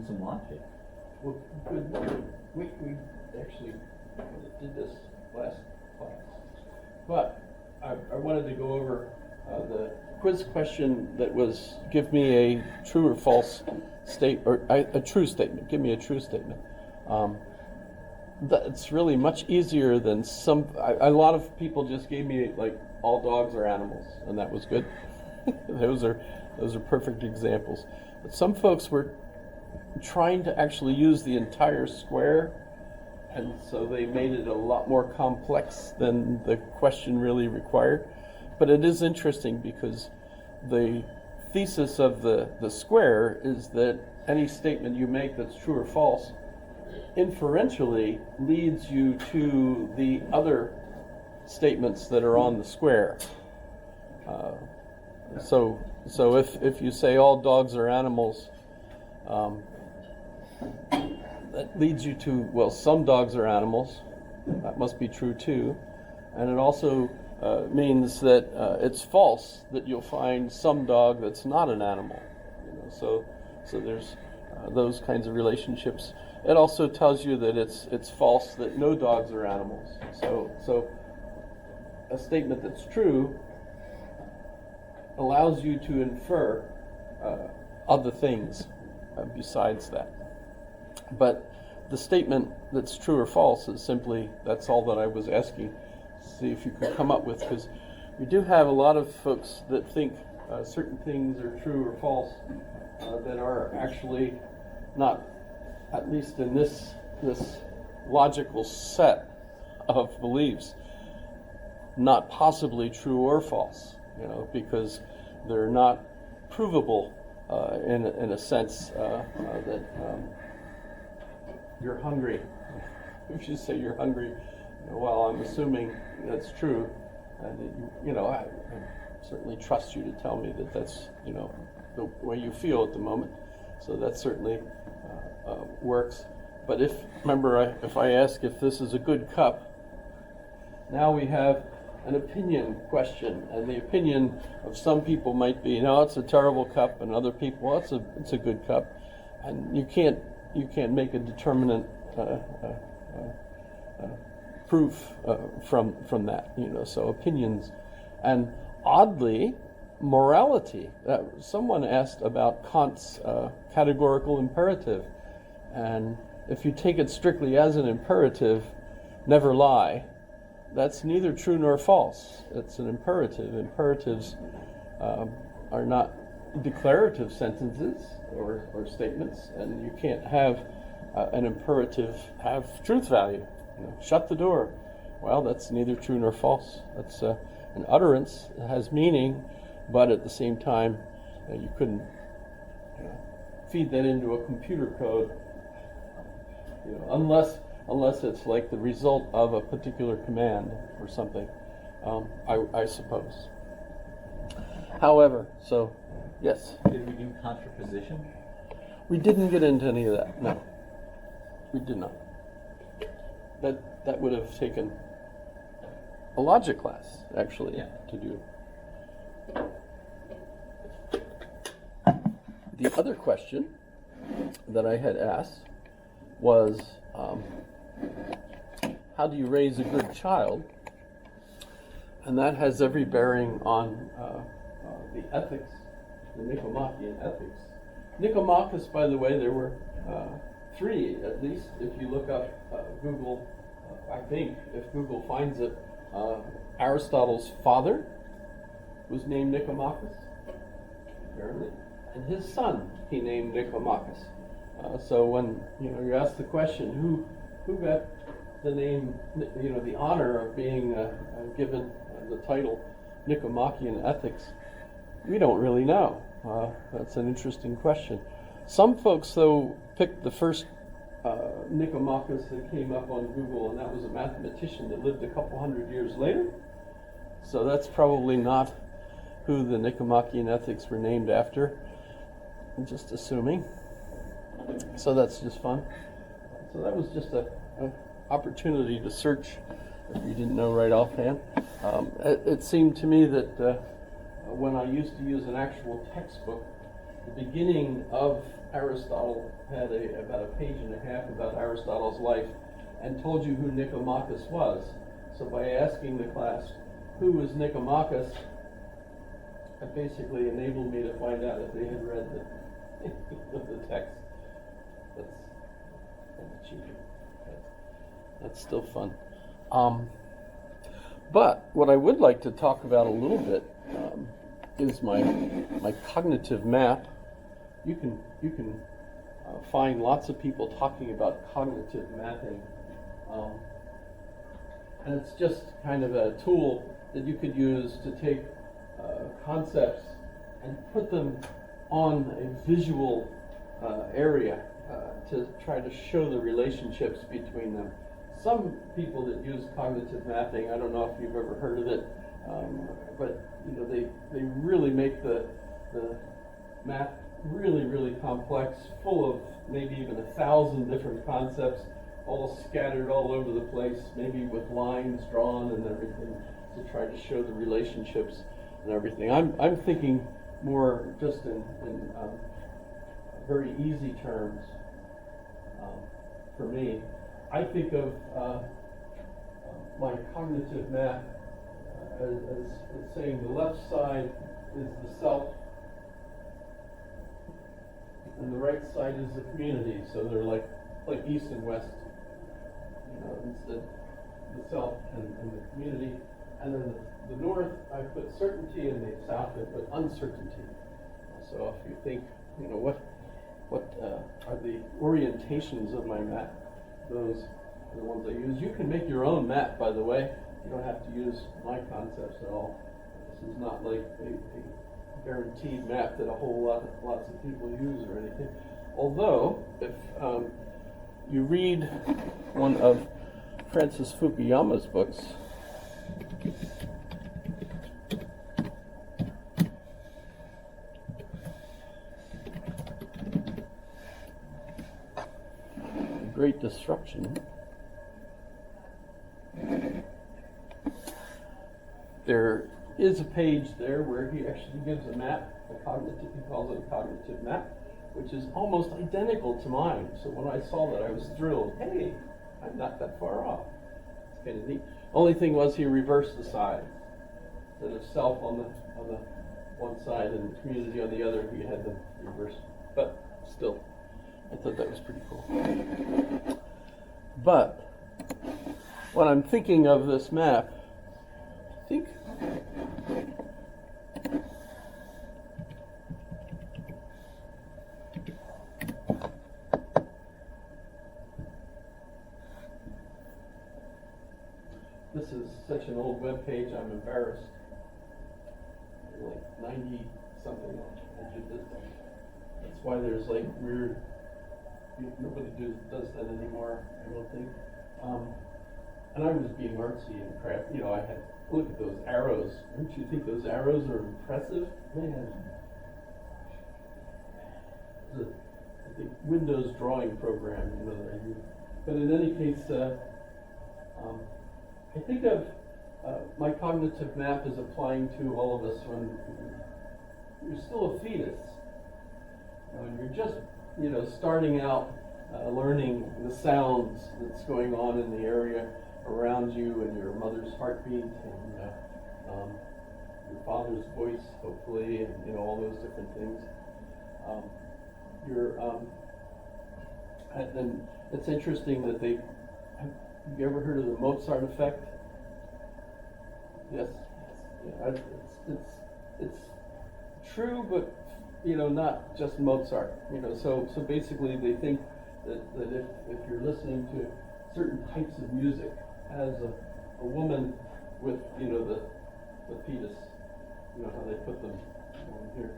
some logic. Well, good. We actually did this last class. But I wanted to go over the quiz question that was, give me a true or false a true statement. Give me a true statement. That's really much easier than a lot of people just gave me like all dogs are animals, and that was good. Those are perfect examples. But some folks were trying to actually use the entire square, and so they made it a lot more complex than the question really required. But it is interesting because the thesis of the square is that any statement you make that's true or false inferentially leads you to the other statements that are on the square. So if you say all dogs are animals, that leads you to, well, some dogs are animals. That must be true too. And it also means that it's false that you'll find some dog that's not an animal. So there's those kinds of relationships. It also tells you that it's false that no dogs are animals. So a statement that's true allows you to infer other things besides that. But the statement that's true or false is simply, that's all that I was asking. See if you could come up with, because we do have a lot of folks that think certain things are true or false that are actually not, at least in this logical set of beliefs, not possibly true or false, because they're not provable in a sense that you're hungry. If you say you're hungry, well, I'm assuming that's true, and I certainly trust you to tell me that that's the way you feel at the moment. So that certainly works. But if I ask if this is a good cup, now we have an opinion question, and the opinion of some people might be, no, it's a terrible cup, and other people, well, it's a good cup, and you can't make a determinate proof from that, So opinions, and oddly, morality. Someone asked about Kant's categorical imperative, and if you take it strictly as an imperative, never lie, that's neither true nor false. It's an imperative. Imperatives are not declarative sentences or statements, and you can't have an imperative have truth value. Shut the door. Well, that's neither true nor false. That's an utterance that has meaning, but at the same time, you couldn't feed that into a computer code, unless it's like the result of a particular command or something, I suppose. However, so, yes? Did we do contraposition? We didn't get into any of that, no. We did not. That would have taken a logic class, actually, to do. The other question that I had asked was, how do you raise a good child? And that has every bearing on the ethics, the Nicomachean ethics. Nicomachus, by the way, there were three, at least, if you look up Google, I think, if Google finds it, Aristotle's father was named Nicomachus, apparently, and his son he named Nicomachus. So when you ask the question, who got the name, the honor of being given the title Nicomachean Ethics, we don't really know. That's an interesting question. Some folks, though, picked the first Nicomachus that came up on Google, and that was a mathematician that lived a couple hundred years later. So that's probably not who the Nicomachean Ethics were named after. I'm just assuming. So that's just fun. So that was just an opportunity to search if you didn't know right offhand. It seemed to me that when I used to use an actual textbook the beginning of Aristotle had about a page and a half about Aristotle's life and told you who Nicomachus was. So by asking the class, who was Nicomachus, it basically enabled me to find out if they had read the text. That's kind of cheating. That's still fun. But what I would like to talk about a little bit is my cognitive map. You can find lots of people talking about cognitive mapping, and it's just kind of a tool that you could use to take concepts and put them on a visual area to try to show the relationships between them. Some people that use cognitive mapping, I don't know if you've ever heard of it, but they really make the map really complex, full of maybe even 1,000 different concepts, all scattered all over the place, maybe with lines drawn and everything to try to show the relationships and everything. I'm thinking more just in very easy terms. For me, I think of my cognitive map as saying the left side is the self and the right side is the community. So they're like east and west. Instead the self and the community. And then the north, I put certainty, and the south, I put uncertainty. So if you think, what are the orientations of my map? Those are the ones I use. You can make your own map, by the way. You don't have to use my concepts at all. This is not like a guaranteed map that lots of people use or anything. Although, if you read one of Francis Fukuyama's books, Great Destruction, there is a page there where he actually gives a map, he calls it a cognitive map, which is almost identical to mine. So when I saw that, I was thrilled. Hey, I'm not that far off. It's kind of neat. Only thing was he reversed the sides. Instead of self on the one side and the community on the other, he had them reversed. But still, I thought that was pretty cool. But when I'm thinking of this map, I think this is such an old web page, I'm embarrassed. Like 90 something I did this. That's why there's like weird, nobody does that anymore, I don't think. And I was being artsy and crap, I had, look at those arrows. Don't you think those arrows are impressive? Man. It's a Windows drawing program, that I use. But in any case, I think of my cognitive map as applying to all of us when you're still a fetus. When you're just, starting out learning the sounds that's going on in the area around you, and your mother's heartbeat, and your father's voice, hopefully, and all those different things. And it's interesting that have you ever heard of the Mozart effect? Yes. Yeah, it's true, but not just Mozart. So basically they think that if you're listening to certain types of music as a woman with the fetus, how they put them here,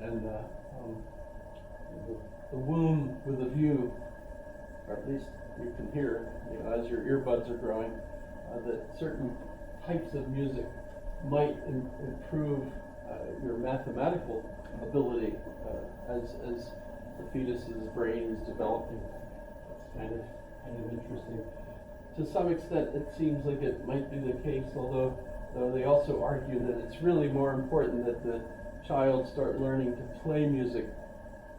and the womb with a view, or at least you can hear as your earbuds are growing, that certain types of music might improve your mathematical ability as the fetus's brain is developing. It's kind of interesting. To some extent, it seems like it might be the case, although they also argue that it's really more important that the child start learning to play music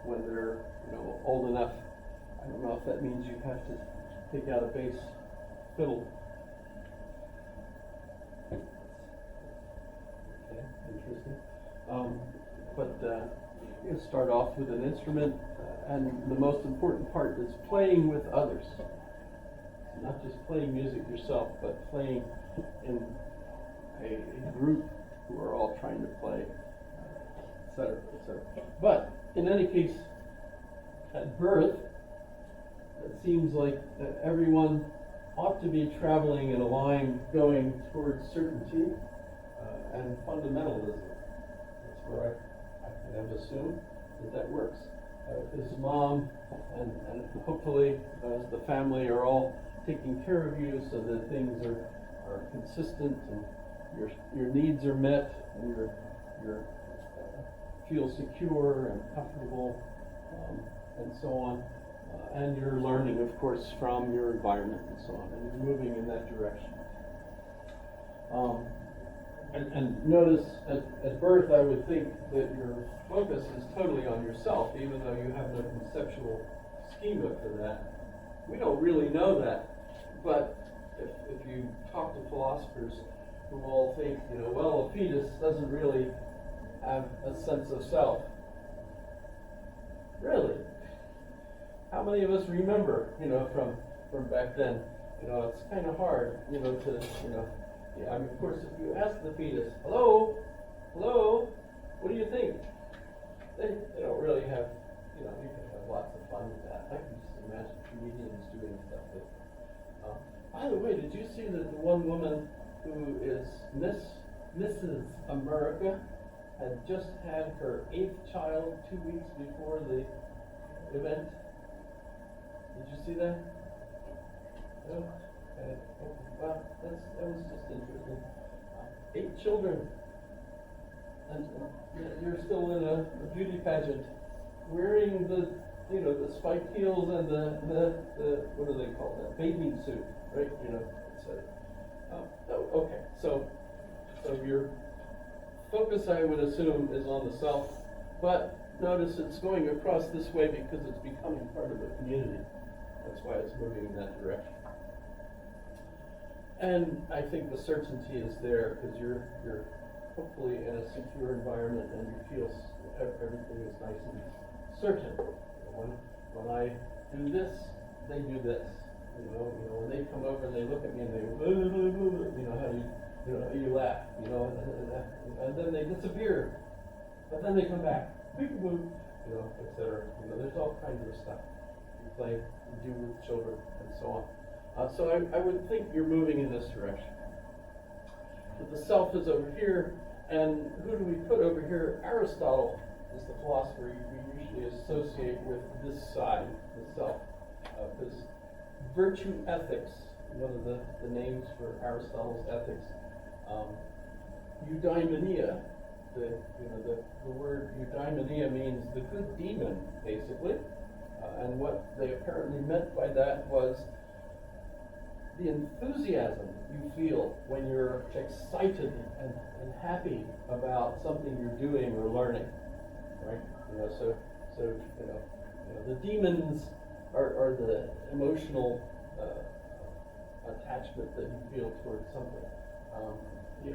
when they're, old enough. I don't know if that means you have to take out a bass fiddle. Okay, interesting. But you start off with an instrument, and the most important part is playing with others. Not just playing music yourself, but playing in a group who are all trying to play, et cetera, et cetera. But in any case, at birth, it seems like everyone ought to be traveling in a line going towards certainty and fundamentalism. That's where I kind of assume that works. His mom and hopefully the family are all taking care of you so that things are consistent and your needs are met and you feel secure and comfortable and so on. And you're learning, of course, from your environment and so on, and you're moving in that direction. And notice at birth, I would think that your focus is totally on yourself, even though you have no conceptual schema for that. We don't really know that, but if you talk to philosophers who all think, well, a fetus doesn't really have a sense of self. Really? How many of us remember, from back then? It's kind of hard, yeah, I mean, of course, if you ask the fetus, hello, what do you think? They don't really have, you can have lots of fun with that. I can just imagine comedians doing stuff with it. By the way, did you see that the one woman who is Mrs. America had just had her 8th child 2 weeks before the event? Did you see that? No? Okay. Well, that was just interesting. 8 children, and you're still in a beauty pageant, wearing the spiked heels and the what do they call that? Bathing suit, right? Okay. So your focus, I would assume, is on the self, but notice it's going across this way because it's becoming part of the community. That's why it's moving in that direction. And I think the certainty is there because you're hopefully in a secure environment and you feel everything is nice and certain. When I do this, they do this. When they come over and they look at me and they how you laugh, and then they disappear, but then they come back, etc. There's all kinds of stuff you play, you do with children, and so on. So I would think you're moving in this direction. But the self is over here, and who do we put over here? Aristotle is the philosopher we usually associate with this side, the self. Because virtue ethics, one of the names for Aristotle's ethics, eudaimonia, the word eudaimonia means the good demon, basically. And what they apparently meant by that was the enthusiasm you feel when you're excited and happy about something you're doing or learning, right? So the demons are the emotional attachment that you feel towards something.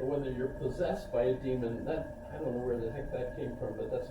Whether you're possessed by a demon, that I don't know where the heck that came from, but that's not